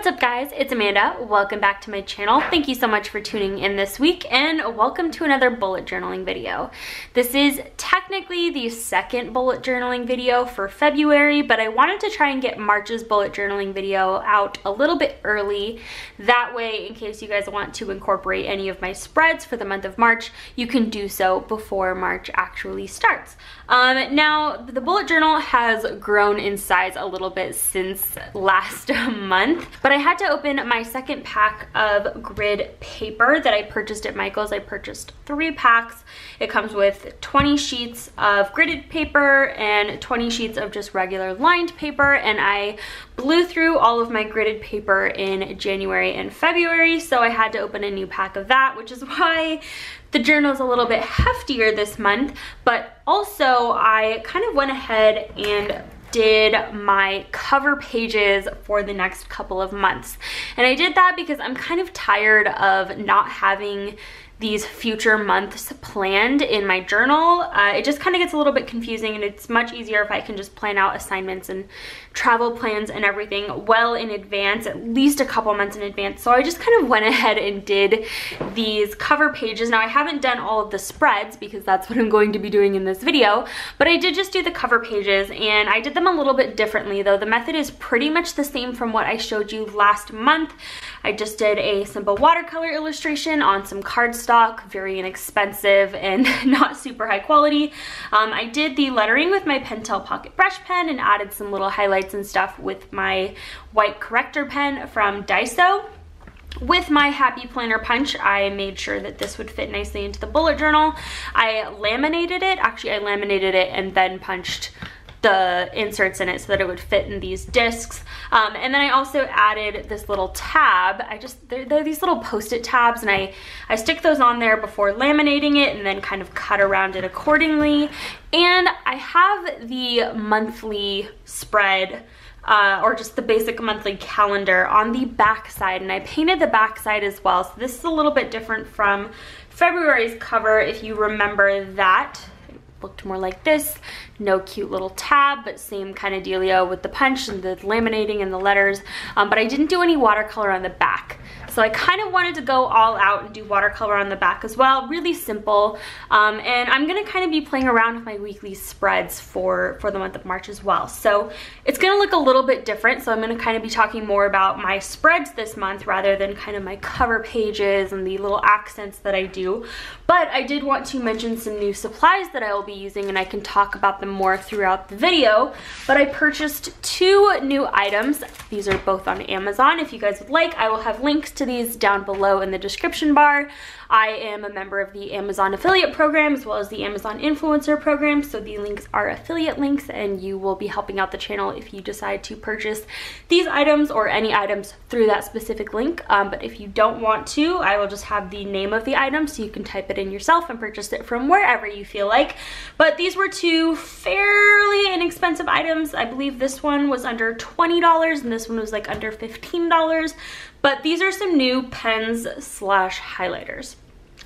What's up guys, it's Amanda. Welcome back to my channel. Thank you so much for tuning in this week and welcome to another bullet journaling video. This is technically the second bullet journaling video for February, but I wanted to try and get March's bullet journaling video out a little bit early. That way, in case you guys want to incorporate any of my spreads for the month of March, you can do so before March actually starts. Now, the bullet journal has grown in size a little bit since last month, but I had to open my second pack of grid paper that I purchased at Michael's. I purchased 3 packs. It comes with 20 sheets of gridded paper and 20 sheets of just regular lined paper, and I blew through all of my gridded paper in January and February, so I had to open a new pack of that, which is why the journal is a little bit heftier this month. But also I kind of went ahead and did my cover pages for the next couple of months. And I did that because I'm kind of tired of not having these future months planned in my journal. It just kind of gets a little bit confusing, and it's much easier if I can just plan out assignments and travel plans and everything well in advance, at least a couple months in advance. So I just kind of went ahead and did these cover pages. Now I haven't done all of the spreads because that's what I'm going to be doing in this video, but I did just do the cover pages, and I did them a little bit differently though. The method is pretty much the same from what I showed you last month. I just did a simple watercolor illustration on some cardstock, very inexpensive and not super high quality. I did the lettering with my Pentel Pocket Brush Pen and added some little highlights and stuff with my white corrector pen from Daiso. With my Happy Planner punch, I made sure that this would fit nicely into the bullet journal. I laminated it. Actually, I laminated it and then punched the inserts in it so that it would fit in these discs. And then I also added this little tab. They're these little post-it tabs, and I stick those on there before laminating it and then kind of cut around it accordingly. And I have the monthly spread, or just the basic monthly calendar on the back side, and I painted the back side as well. So this is a little bit different from February's cover, if you remember that. Looked more like this. No cute little tab, but same kind of dealio with the punch and the laminating and the letters. But I didn't do any watercolor on the back. So I kind of wanted to go all out and do watercolor on the back as well. Really simple. And I'm gonna kind of be playing around with my weekly spreads for the month of March as well. So it's gonna look a little bit different. So I'm gonna kind of be talking more about my spreads this month rather than kind of my cover pages and the little accents that I do. But I did want to mention some new supplies that I will be using, and I can talk about them more throughout the video. But I purchased 2 new items. These are both on Amazon. If you guys would like, I will have links to these down below in the description bar. I am a member of the Amazon affiliate program as well as the Amazon influencer program, so the links are affiliate links, and you will be helping out the channel if you decide to purchase these items or any items through that specific link. But if you don't want to, I will just have the name of the item so you can type it in yourself and purchase it from wherever you feel like. But these were 2 fairly inexpensive items. I believe this one was under $20 and this one was like under $15. But these are some new pens slash highlighters.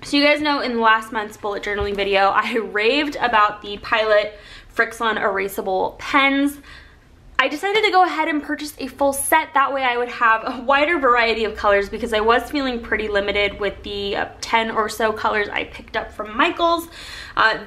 So you guys know in last month's bullet journaling video, I raved about the Pilot Frixlon erasable pens. I decided to go ahead and purchase a full set. That way I would have a wider variety of colors because I was feeling pretty limited with the 10 or so colors I picked up from Michael's.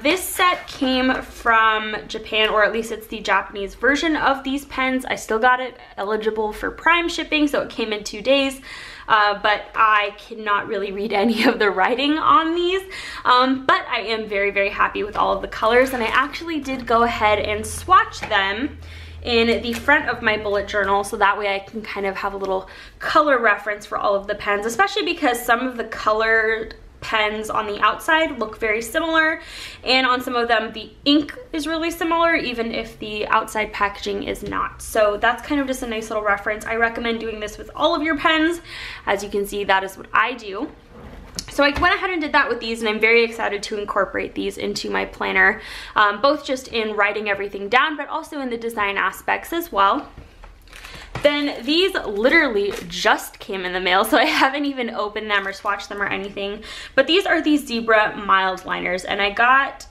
This set came from Japan, or at least it's the Japanese version of these pens. I still got it eligible for Prime shipping, so it came in 2 days. But I cannot really read any of the writing on these. But I am very, very happy with all of the colors, and I actually did go ahead and swatch them in the front of my bullet journal, so that way I can kind of have a little color reference for all of the pens, especially because some of the colored pens on the outside look very similar, and on some of them the ink is really similar even if the outside packaging is not. So that's kind of just a nice little reference. I recommend doing this with all of your pens. As you can see, that is what I do. So I went ahead and did that with these, and I'm very excited to incorporate these into my planner, both just in writing everything down, but also in the design aspects as well. Then these literally just came in the mail, so I haven't even opened them or swatched them or anything. But these are the Zebra Mild Liners, and I got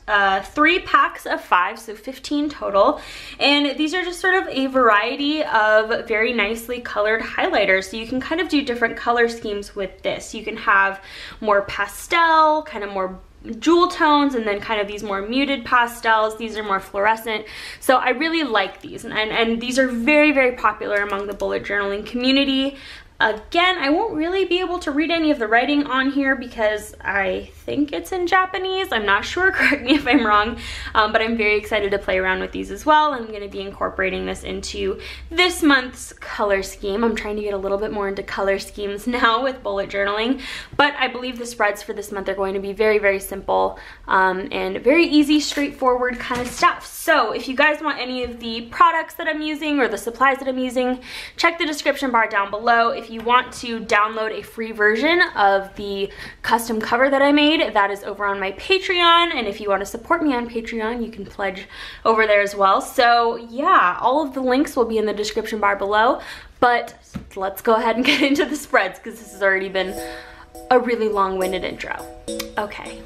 3 packs of 5, so 15 total. And these are just sort of a variety of very nicely colored highlighters. So you can kind of do different color schemes with this. You can have more pastel, kind of more jewel tones, and then kind of these more muted pastels. These are more fluorescent. So I really like these, and these are very, very popular among the bullet journaling community. Again, I won't really be able to read any of the writing on here because I think it's in Japanese. I'm not sure, correct me if I'm wrong, but I'm very excited to play around with these as well. I'm going to be incorporating this into this month's color scheme. I'm trying to get a little bit more into color schemes now with bullet journaling, but I believe the spreads for this month are going to be very, very simple and very easy, straightforward kind of stuff. So if you guys want any of the products that I'm using or the supplies that I'm using, check the description bar down below. If you want to download a free version of the custom cover that I made, that is over on my Patreon. And if you want to support me on Patreon, you can pledge over there as well. So yeah, all of the links will be in the description bar below. But let's go ahead and get into the spreads because this has already been a really long-winded intro. Okay.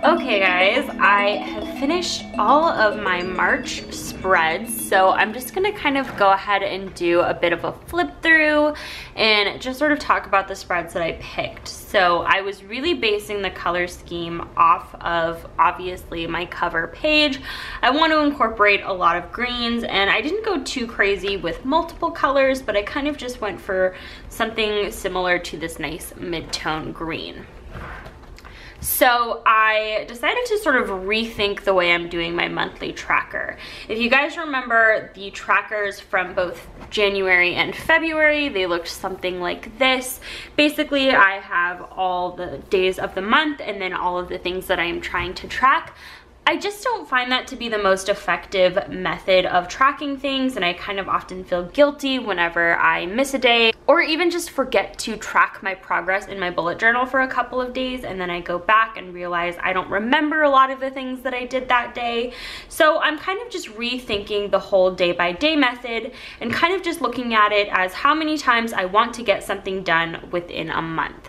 Okay guys, I have finished all of my March spreads, so I'm just gonna kind of go ahead and do a bit of a flip through and just sort of talk about the spreads that I picked. So I was really basing the color scheme off of obviously my cover page. I want to incorporate a lot of greens, and I didn't go too crazy with multiple colors, but I kind of just went for something similar to this nice mid-tone green. So I decided to sort of rethink the way I'm doing my monthly tracker. If you guys remember the trackers from both January and February, they looked something like this. Basically, I have all the days of the month and then all of the things that I am trying to track. I just don't find that to be the most effective method of tracking things, and I kind of often feel guilty whenever I miss a day or even just forget to track my progress in my bullet journal for a couple of days, and then I go back and realize I don't remember a lot of the things that I did that day. So I'm kind of just rethinking the whole day-by-day method and kind of just looking at it as how many times I want to get something done within a month.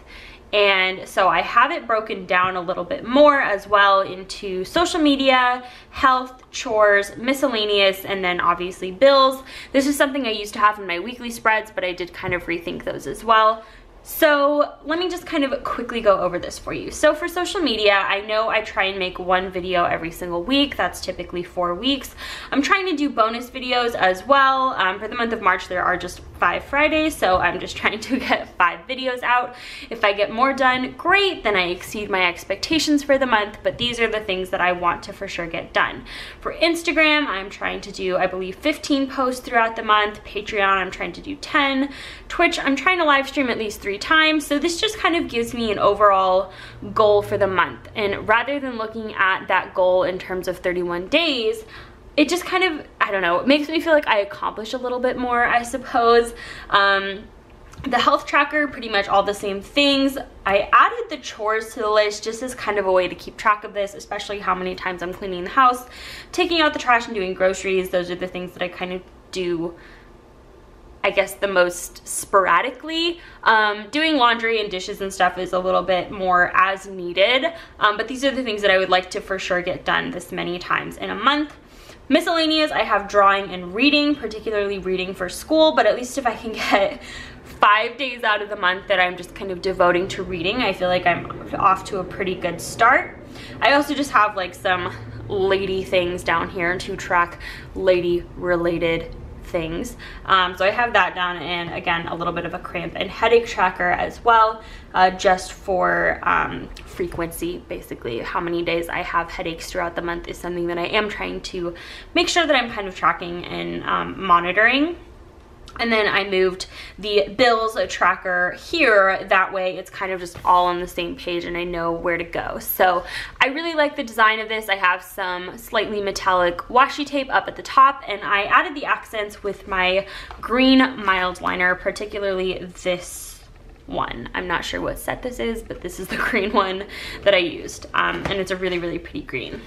And so I have it broken down a little bit more as well into social media, health, chores, miscellaneous, and then obviously bills. This is something I used to have in my weekly spreads, but I did kind of rethink those as well. So let me just kind of quickly go over this for you. So for social media, I know I try and make one video every single week. That's typically 4 weeks. I'm trying to do bonus videos as well. For the month of March, there are just 5 Fridays, so I'm just trying to get 5 videos out. If I get more done, great, then I exceed my expectations for the month, but these are the things that I want to for sure get done. For Instagram, I'm trying to do, I believe, 15 posts throughout the month. Patreon, I'm trying to do 10. Twitch, I'm trying to live stream at least 3 times. So this just kind of gives me an overall goal for the month. And rather than looking at that goal in terms of 31 days, it just kind of, I don't know, it makes me feel like I accomplish a little bit more, I suppose. The health tracker, pretty much all the same things. I added the chores to the list just as kind of a way to keep track of this, especially how many times I'm cleaning the house, taking out the trash, and doing groceries. Those are the things that I kind of do, I guess, the most sporadically. Doing laundry and dishes and stuff is a little bit more as needed, but these are the things that I would like to for sure get done this many times in a month. Miscellaneous, I have drawing and reading, particularly reading for school, but at least if I can get 5 days out of the month that I'm just kind of devoting to reading, I feel like I'm off to a pretty good start. I also just have like some lady things down here to track lady related things. So I have that down, and again, a little bit of a cramp and headache tracker as well, just for frequency. Basically, how many days I have headaches throughout the month is something that I am trying to make sure that I'm kind of tracking and monitoring. And then I moved the bills tracker here. That way it's kind of just all on the same page and I know where to go. So I really like the design of this. I have some slightly metallic washi tape up at the top, and I added the accents with my green mild liner, particularly this one. I'm not sure what set this is, but this is the green one that I used. And it's a really, really pretty green.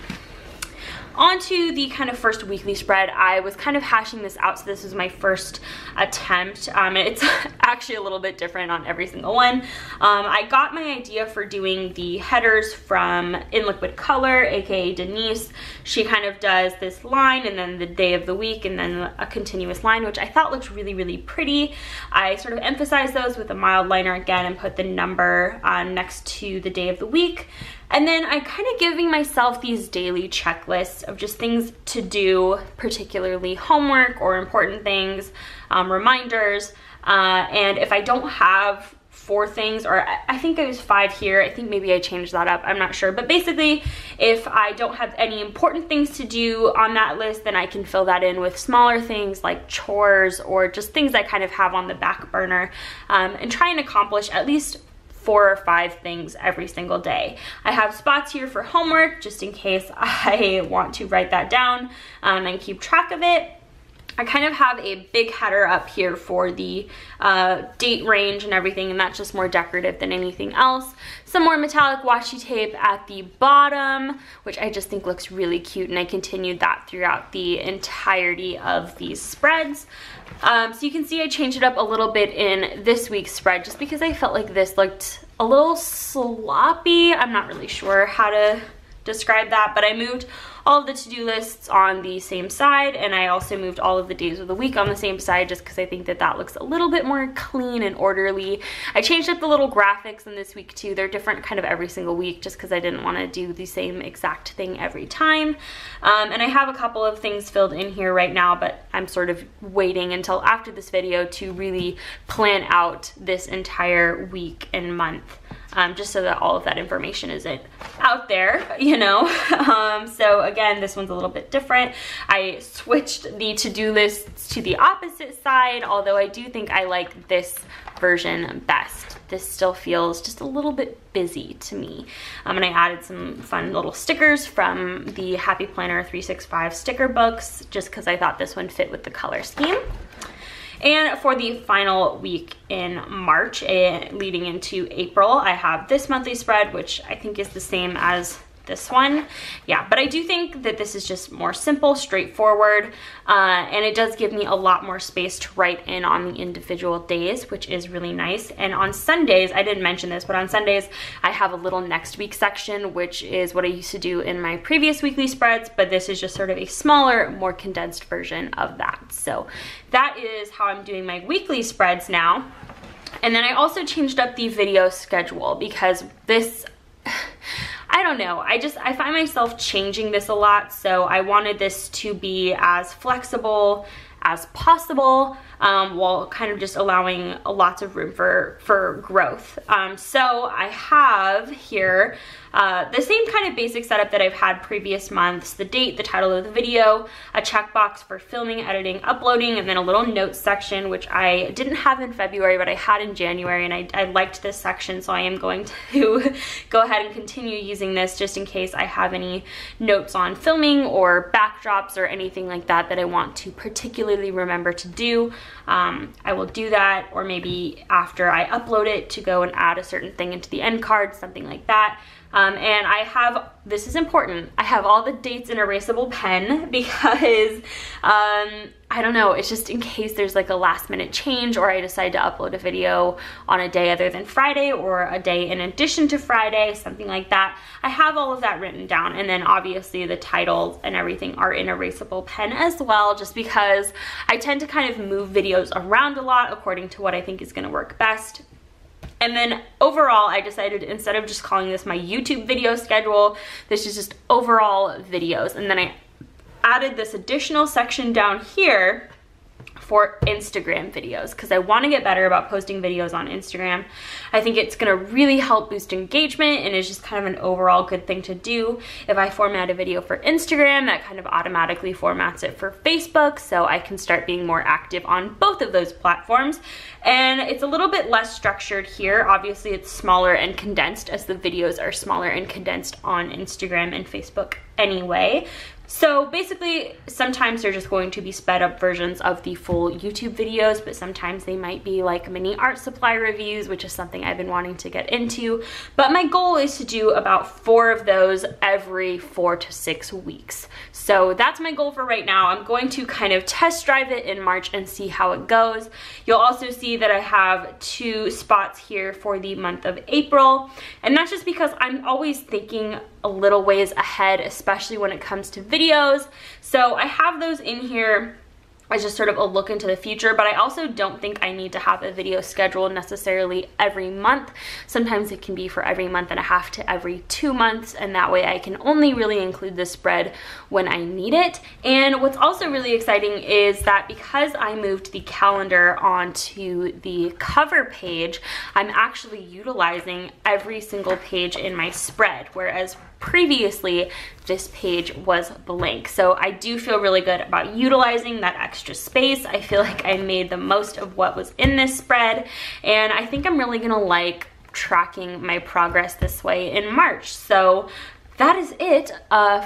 On to the kind of first weekly spread. I was kind of hashing this out, so this was my first attempt. It's actually a little bit different on every single one. I got my idea for doing the headers from In Liquid Color, aka Denise. She kind of does this line and then the day of the week and then a continuous line, which I thought looked really, really pretty. I sort of emphasized those with a mild liner again and put the number next to the day of the week. And then I'm kind of giving myself these daily checklists of just things to do, particularly homework or important things, reminders. And if I don't have 4 things, or I think it was 5 here, I think maybe I changed that up, I'm not sure. But basically, if I don't have any important things to do on that list, then I can fill that in with smaller things like chores or just things I kind of have on the back burner, and try and accomplish at least 4 or 5 things every single day. I have spots here for homework just in case I want to write that down and keep track of it. I kind of have a big header up here for the date range and everything, and that's just more decorative than anything else. Some more metallic washi tape at the bottom, which I just think looks really cute, and I continued that throughout the entirety of these spreads. So you can see I changed it up a little bit in this week's spread just because I felt like this looked a little sloppy. I'm not really sure how to describe that, but I moved all of the to-do lists on the same side, and I also moved all of the days of the week on the same side just because I think that that looks a little bit more clean and orderly. I changed up the little graphics in this week too. They're different kind of every single week just because I didn't want to do the same exact thing every time. And I have a couple of things filled in here right now, but I'm sort of waiting until after this video to really plan out this entire week and month. Just so that all of that information isn't out there, you know. So again, this one's a little bit different. I switched the to-do lists to the opposite side, although I do think I like this version best. This still feels just a little bit busy to me. And I added some fun little stickers from the Happy Planner 365 sticker books, just because I thought this one fit with the color scheme. And for the final week in March, leading into April, I have this monthly spread, which I think is the same as this one. Yeah, but I do think that this is just more simple, straightforward, and it does give me a lot more space to write in on the individual days, which is really nice. And on Sundays, I didn't mention this, but on Sundays, I have a little next week section, which is what I used to do in my previous weekly spreads, but this is just sort of a smaller, more condensed version of that. So that is how I'm doing my weekly spreads now. And then I also changed up the video schedule because this, I don't know, I find myself changing this a lot, so I wanted this to be as flexible as possible, while kind of just allowing lots of room for growth. So I have here the same kind of basic setup that I've had previous months: the date, the title of the video, a checkbox for filming, editing, uploading, and then a little notes section, which I didn't have in February, but I had in January, and I liked this section, so I am going to go ahead and continue using this just in case I have any notes on filming or backdrops or anything like that that I want to particularly remember to do. I will do that, or maybe after I upload it, to go and add a certain thing into the end card, something like that. And I have, this is important, I have all the dates in erasable pen because, I don't know, it's just in case there's like a last minute change, or I decide to upload a video on a day other than Friday, or a day in addition to Friday, something like that. I have all of that written down, and then obviously the titles and everything are in erasable pen as well, just because I tend to kind of move videos around a lot according to what I think is going to work best. And then overall, I decided, instead of just calling this my YouTube video schedule, this is just overall videos. And then I added this additional section down here for Instagram videos, because I want to get better about posting videos on Instagram. I think it's going to really help boost engagement, and it's just kind of an overall good thing to do. If I format a video for Instagram, that kind of automatically formats it for Facebook, so I can start being more active on both of those platforms. And it's a little bit less structured here. Obviously, it's smaller and condensed, as the videos are smaller and condensed on Instagram and Facebook anyway. So basically, sometimes they're just going to be sped up versions of the full YouTube videos, but sometimes they might be like mini art supply reviews, which is something I've been wanting to get into. But my goal is to do about 4 of those every 4 to 6 weeks. So that's my goal for right now. I'm going to kind of test drive it in March and see how it goes. You'll also see that I have 2 spots here for the month of April, and that's just because I'm always thinking a little ways ahead, especially when it comes to videos. So I have those in here as just sort of a look into the future, but I also don't think I need to have a video scheduled necessarily every month. Sometimes it can be for every month and a half to every 2 months, and that way I can only really include this spread when I need it. And what's also really exciting is that because I moved the calendar onto the cover page, I'm actually utilizing every single page in my spread, whereas previously this page was blank. So I do feel really good about utilizing that extra space. I feel like I made the most of what was in this spread, and I think I'm really gonna like tracking my progress this way in March. So that is it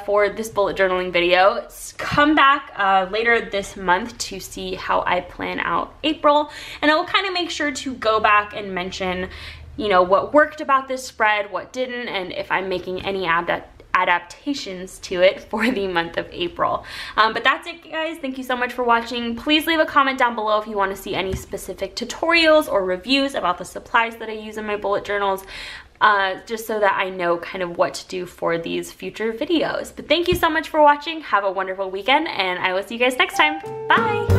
for this bullet journaling video. Come back later this month to see how I plan out April, and I will kind of make sure to go back and mention, you know, what worked about this spread, what didn't, and if I'm making any adaptations to it for the month of April. But that's it, guys. Thank you so much for watching. Please leave a comment down below if you want to see any specific tutorials or reviews about the supplies that I use in my bullet journals. just so that I know kind of what to do for these future videos. But thank you so much for watching. Have a wonderful weekend, and I will see you guys next time. Bye!